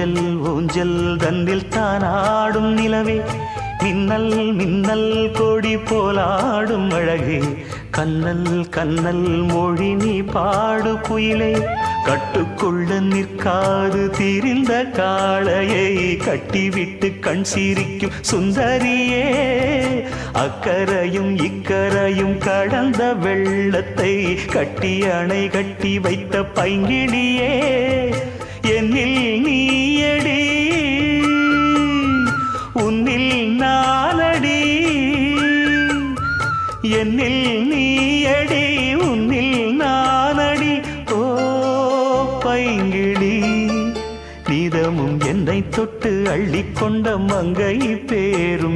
ஊஞ்சல் ஊஞ்சல் தன்னில் தானாடும் நிலவே மின்னல் மின்னல் கொடி போலாடும் அழகே கண்ணல் கண்ணல் மொழி நீ பாடு குயிலே கட்டுக்குள்ள நிற்காது திரிந்த காளையை கட்டிவிட்டு கண் சிரிக்கும் சுந்தரியே அக்கரையும் இக்கரையும் கடந்த வெள்ளத்தை கட்டி அணை கட்டி வைத்த பைங்கிளியே என்னில் நீயடி உன்னில் நானடி என்னில் நீயடி உன்னில் நானடி ஓ பைங்கிளி நீதமும் என்னை தொட்டு அள்ளிக்கொண்ட மங்கை பேரும்